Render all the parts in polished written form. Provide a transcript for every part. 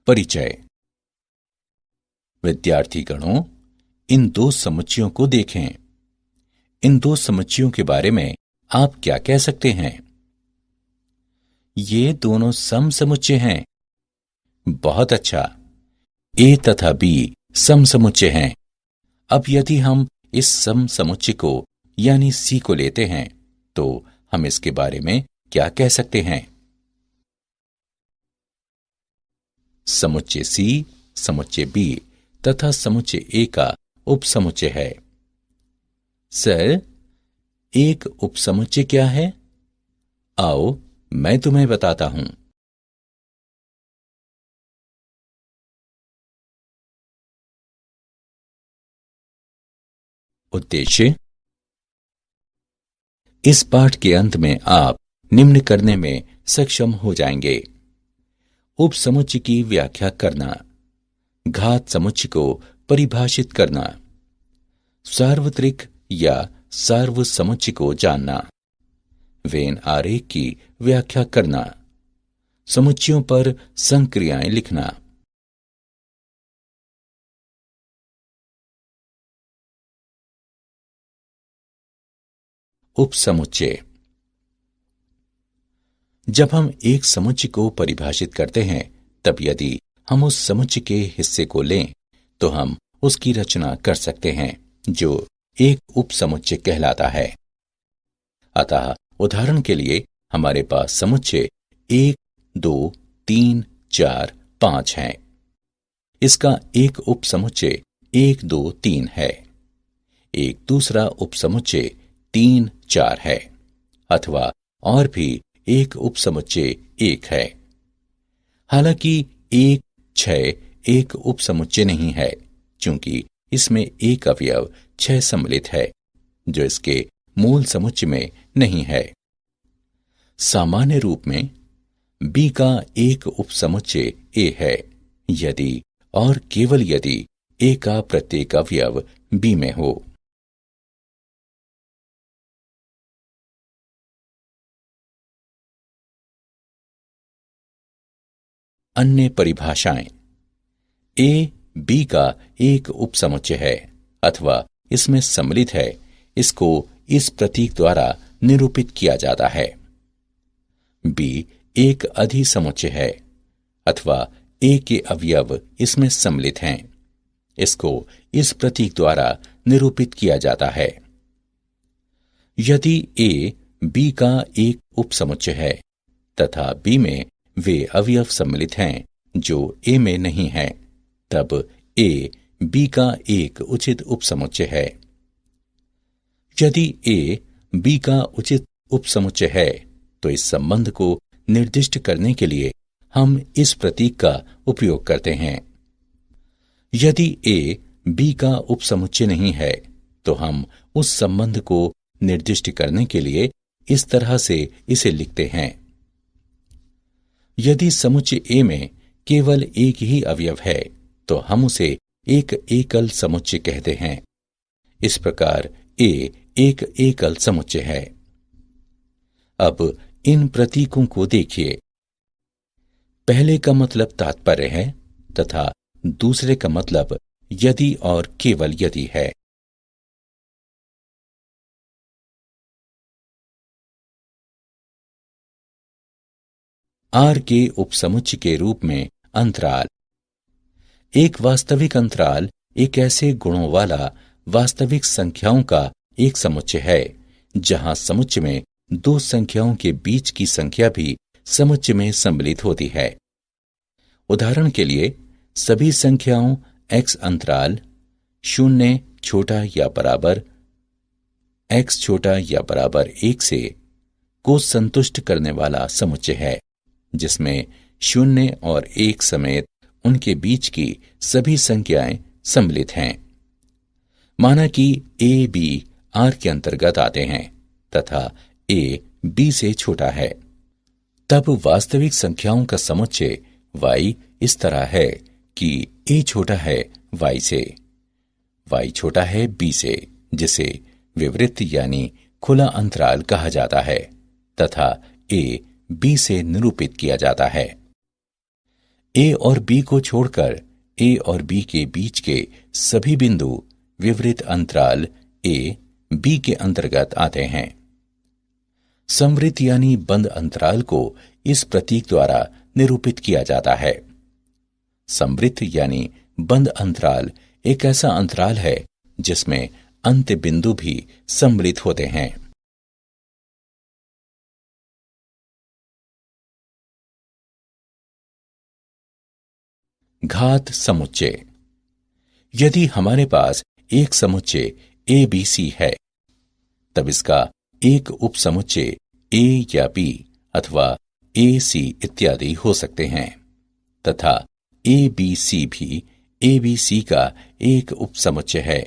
परिचय। विद्यार्थीगणों, इन दो समुच्चयों को देखें। इन दो समुच्चयों के बारे में आप क्या कह सकते हैं? ये दोनों समसमुच्चय हैं। बहुत अच्छा। ए तथा बी समसमुच्चय हैं। अब यदि हम इस समसमुच्चय को यानी सी को लेते हैं तो हम इसके बारे में क्या कह सकते हैं? समुच्चय सी, समुच्चय बी तथा समुच्चय ए का उपसमुच्चय है। सर, एक उपसमुच्चय क्या है? आओ मैं तुम्हें बताता हूं। उद्देश्य। इस पाठ के अंत में आप निम्न करने में सक्षम हो जाएंगे। उपसमुच्चय की व्याख्या करना, घात समुच्चय को परिभाषित करना, सार्वत्रिक या सार्वसमुच्चय को जानना, वेन आरेख की व्याख्या करना, समुच्चयों पर संक्रियाएं लिखना। उपसमुच्चय। जब हम एक समुच्चय को परिभाषित करते हैं तब यदि हम उस समुच्चय के हिस्से को लें तो हम उसकी रचना कर सकते हैं जो एक उपसमुच्चय कहलाता है। अतः उदाहरण के लिए हमारे पास समुच्चय 1, 2, 3, 4, 5 हैं। इसका एक उपसमुच्चय 1, 2, 3 है। एक दूसरा उपसमुच्चय 3, 4 है, अथवा और भी एक उपसमुच्चय 1 है। हालांकि 1, 6 एक उपसमुच्चय नहीं है, क्योंकि इसमें एक अवयव 6 सम्मिलित है, जो इसके मूल समुच्चय में नहीं है। सामान्य रूप में बी का एक उपसमुच्चय ए है, यदि और केवल यदि ए का प्रत्येक अवयव बी में हो। अन्य परिभाषाएं। ए बी का एक उपसमुच्चय है अथवा इसमें सम्मिलित है, इसको इस प्रतीक द्वारा निरूपित किया जाता है। बी एक अधिसमुच्चय है अथवा ए के अवयव इसमें सम्मिलित हैं, इसको इस प्रतीक द्वारा निरूपित किया जाता है। यदि ए बी का एक उपसमुच्चय है तथा बी में वे अवयव सम्मिलित हैं जो ए में नहीं है, तब ए बी का एक उचित उपसमुच्चय है। यदि ए बी का उचित उपसमुच्चय है तो इस संबंध को निर्दिष्ट करने के लिए हम इस प्रतीक का उपयोग करते हैं। यदि ए बी का उपसमुच्चय नहीं है तो हम उस संबंध को निर्दिष्ट करने के लिए इस तरह से इसे लिखते हैं। यदि समुच्चय ए में केवल एक ही अवयव है तो हम उसे एक एकल समुच्चय कहते हैं। इस प्रकार ए एक एकल समुच्चय है। अब इन प्रतीकों को देखिए। पहले का मतलब तात्पर्य है तथा दूसरे का मतलब यदि और केवल यदि है। आर के उपसमुच्चय के रूप में अंतराल। एक वास्तविक अंतराल एक ऐसे गुणों वाला वास्तविक संख्याओं का एक समुच्चय है जहां समुच्चय में दो संख्याओं के बीच की संख्या भी समुच्चय में सम्मिलित होती है। उदाहरण के लिए सभी संख्याओं x अंतराल 0 छोटा या बराबर x छोटा या बराबर 1 से को संतुष्ट करने वाला समुच्चय है, जिसमें 0 और 1 समेत उनके बीच की सभी संख्याएं सम्मिलित हैं। माना कि a b r के अंतर्गत आते हैं तथा a b से छोटा है, तब वास्तविक संख्याओं का समुच्चय y इस तरह है कि a छोटा है y से, y छोटा है b से, जिसे विवृत यानी खुला अंतराल कहा जाता है, तथा a b से निरूपित किया जाता है। ए और बी को छोड़कर ए और बी के बीच के सभी बिंदु विवरित अंतराल ए बी के अंतर्गत आते हैं। समवृत्त यानी बंद अंतराल को इस प्रतीक द्वारा निरूपित किया जाता है। समवृत्त यानी बंद अंतराल एक ऐसा अंतराल है जिसमें अंत्य बिंदु भी सम्मिलित होते हैं। घात समुच्चय। यदि हमारे पास एक समुच्चय ए बी सी है, तब इसका एक उपसमुच्चय ए या बी अथवा ए सी इत्यादि हो सकते हैं तथा ए बी सी भी ए बी सी का एक उपसमुच्चय है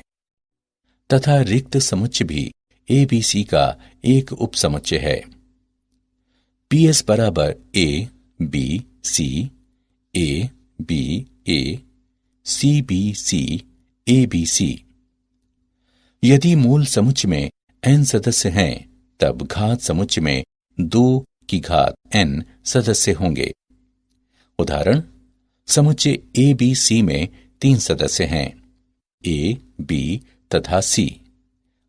तथा रिक्त समुच्चय भी ए बी सी का एक उपसमुच्चय है। पी एस बराबर A B C A B A C B C A B C. यदि मूल समुच्चय में n सदस्य हैं, तब घात समुच्चय में 2 की घात n सदस्य होंगे। उदाहरण, समुच्चय ए बी सी में 3 सदस्य हैं, ए बी तथा सी।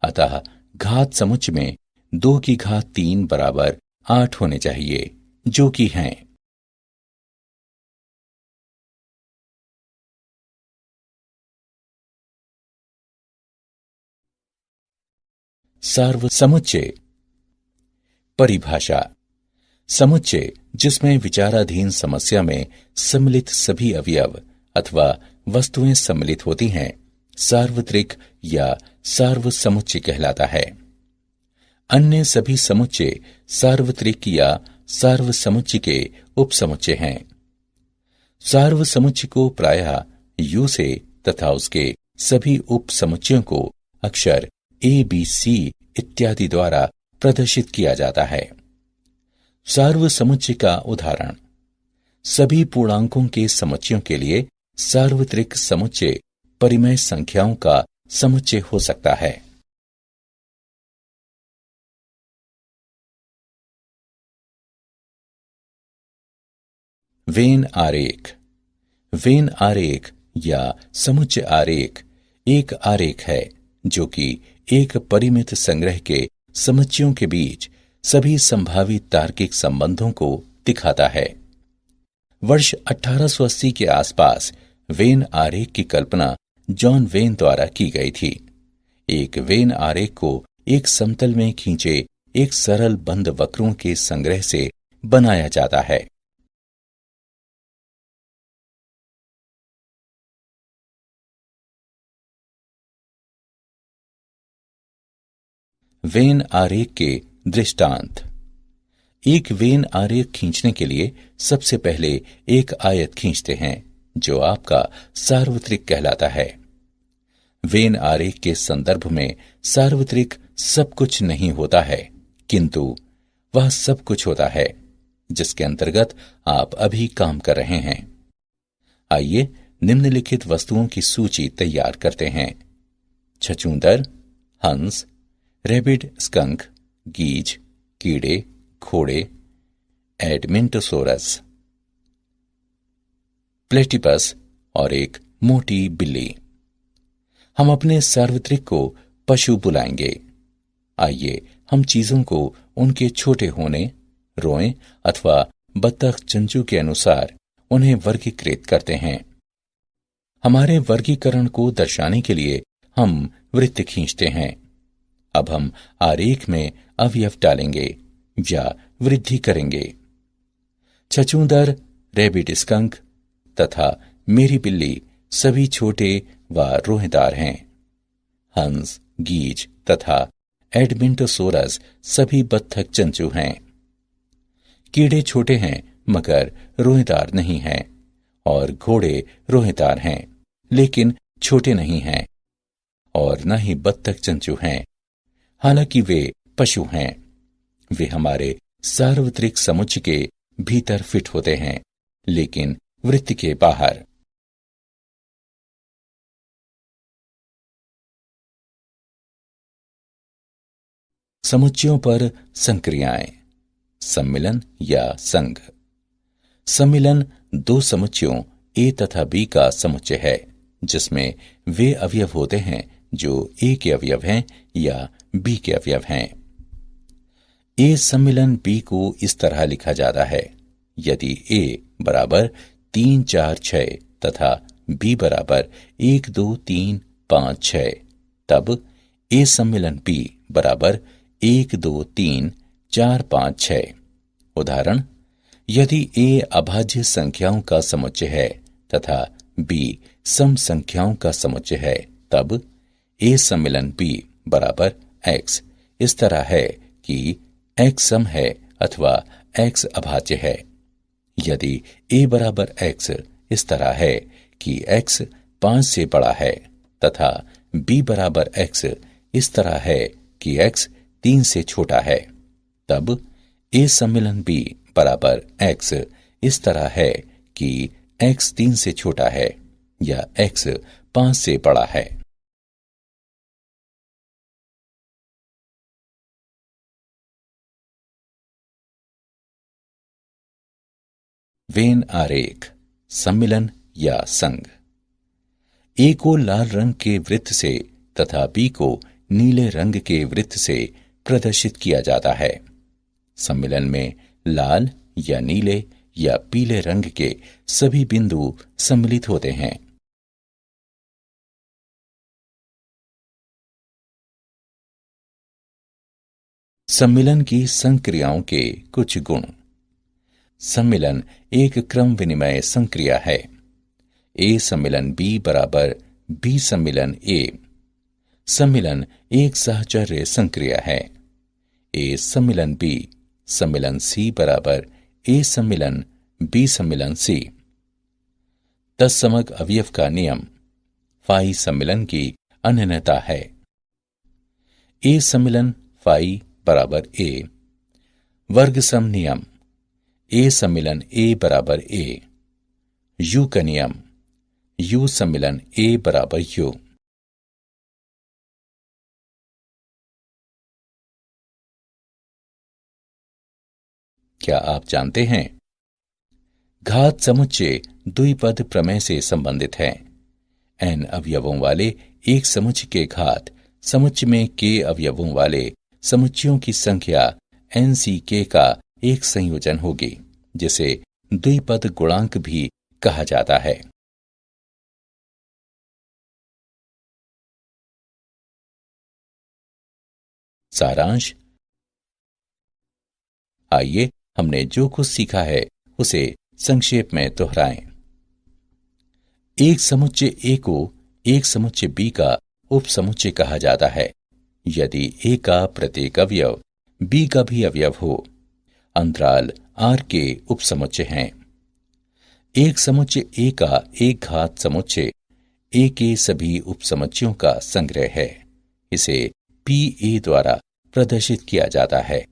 अतः घात समुच्चय में 2 की घात 3 बराबर 8 होने चाहिए, जो कि हैं। सार्वसमुच्चय। परिभाषा। समुच्चय जिसमें विचाराधीन समस्या में सम्मिलित सभी अवयव अथवा वस्तुएं सम्मिलित होती हैं, सार्वत्रिक या सार्वसमुच्चय कहलाता है। अन्य सभी समुच्चय सार्वत्रिक या सार्वसमुच्चय के उपसमुच्चय हैं। सार्वसमुच्चय को प्रायः यू से तथा उसके सभी उपसमुच्चयों को अक्षर ए बी सी इत्यादि द्वारा प्रदर्शित किया जाता है। सार्वसमुच्चय का उदाहरण, सभी पूर्णांकों के समुच्चयों के लिए सार्वत्रिक समुच्चय परिमेय संख्याओं का समुच्चय हो सकता है। वेन आरेख। वेन आरेख या समुच्चय आरेख एक आरेख है जो कि एक परिमित संग्रह के समुच्चयों के बीच सभी संभावित तार्किक संबंधों को दिखाता है। वर्ष 1880 के आसपास वेन आरेख की कल्पना जॉन वेन द्वारा की गई थी। एक वेन आरेख को एक समतल में खींचे एक सरल बंद वक्रों के संग्रह से बनाया जाता है। वेन आरेख के दृष्टांत। एक वेन आरेख खींचने के लिए सबसे पहले एक आयत खींचते हैं जो आपका सार्वत्रिक कहलाता है। वेन आरेख के संदर्भ में सार्वत्रिक सब कुछ नहीं होता है, किंतु वह सब कुछ होता है जिसके अंतर्गत आप अभी काम कर रहे हैं। आइए निम्नलिखित वस्तुओं की सूची तैयार करते हैं। छछूंदर, हंस, रैबिड स्कंक, गीज, कीड़े, घोड़े, एडमेंटोसोरस, प्लेटिपस और एक मोटी बिल्ली। हम अपने सार्वत्रिक को पशु बुलाएंगे। आइए हम चीजों को उनके छोटे होने, रोए अथवा बत्तख चंचू के अनुसार उन्हें वर्गीकृत करते हैं। हमारे वर्गीकरण को दर्शाने के लिए हम वृत्त खींचते हैं। अब हम आरेख में अवयव डालेंगे या वृद्धि करेंगे। छछूंदर, रैबिट स्कंक तथा मेरी बिल्ली सभी छोटे व रोहेदार हैं। हंस, गीज तथा एडमेंटोसोरस सभी बत्तख चंचू हैं। कीड़े छोटे हैं मगर रोहेदार नहीं हैं, और घोड़े रोहेदार हैं लेकिन छोटे नहीं हैं, और न ही बत्तख चंचू हैं, हालांकि वे पशु हैं। वे हमारे सार्वत्रिक समुच्चय के भीतर फिट होते हैं, लेकिन वृत्त के बाहर। समुच्चयों पर संक्रियाएं, सम्मिलन या संघ। सम्मिलन दो समुच्चयों ए तथा बी का समुच्चय है, जिसमें वे अवयव होते हैं जो ए के अवयव हैं या बी के अवयव हैं। ए सम्मिलन बी को इस तरह लिखा जाता है: यदि ए बराबर 3 4 6 तथा बी बराबर 1 2 3 5 6, तब ए सम्मिलन बी बराबर 1 2 3 4 5 6। उदाहरण: यदि ए अभाज्य संख्याओं का समुच्चय है तथा बी सम संख्याओं का समुच्चय है, तब ए सम्मिलन बी बराबर x इस तरह है कि x सम है अथवा x अभाज्य है। यदि a बराबर x इस तरह है कि x 5 से बड़ा है तथा b बराबर x इस तरह है कि x 3 से छोटा है, तब a सम्मिलन b बराबर x इस तरह है कि x 3 से छोटा है या x 5 से बड़ा है। वेन आरेख, सम्मिलन या संघ। ए को लाल रंग के वृत्त से तथा बी को नीले रंग के वृत्त से प्रदर्शित किया जाता है। सम्मिलन में लाल या नीले या पीले रंग के सभी बिंदु सम्मिलित होते हैं। सम्मिलन की संक्रियाओं के कुछ गुण। सम्मिलन एक क्रम विनिमय संक्रिया है। ए सम्मिलन बी बराबर बी सम्मिलन ए। सम्मिलन एक सहचर्य संक्रिया है। ए सम्मिलन बी सम्मिलन सी बराबर ए सम्मिलन बी सम्मिलन सी। तत्समक अवयव का नियम फाई सम्मिलन की अनन्यता है। ए सम्मिलन फाई बराबर ए। वर्ग सम नियम ए सम्मिलन ए बराबर ए। यू का नियम यू सम्मिलन ए बराबर यू। क्या आप जानते हैं घात समुच्चय द्विपद प्रमेय से संबंधित है। n अवयवों वाले एक समुच्चय के घात समुच्चय में k अवयवों वाले समुच्चयों की संख्या nck का एक संयोजन होगी, जिसे द्विपद गुणांक भी कहा जाता है। सारांश। आइए हमने जो कुछ सीखा है उसे संक्षेप में दोहराएं। एक समुच्चय ए को एक समुच्चय बी का उपसमुच्चय कहा जाता है यदि ए का प्रत्येक अवयव बी का भी अवयव हो। अंतराल आर के उपसमुच्चय हैं। एक समुच्चय ए का एक घात समुच्चय ए के सभी उपसमुच्चयों का संग्रह है। इसे पी ए द्वारा प्रदर्शित किया जाता है।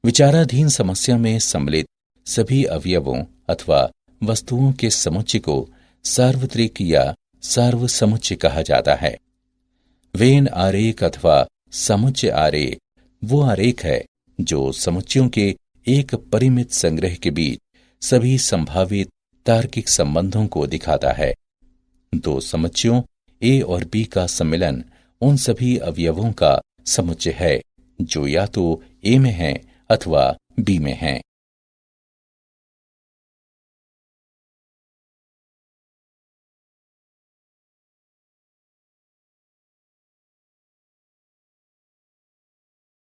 विचाराधीन समस्या में सम्मिलित सभी अवयवों अथवा वस्तुओं के समुच्चय को सार्वत्रिक या सार्वसमुच्चय कहा जाता है। वेन आरेख अथवा समुच्चय आरेख वो आरेख है जो समुच्चयों के एक परिमित संग्रह के बीच सभी संभावित तार्किक संबंधों को दिखाता है। दो समुच्चयों ए और बी का सम्मिलन उन सभी अवयवों का समुच्चय है जो या तो ए में हैं अथवा बी में हैं।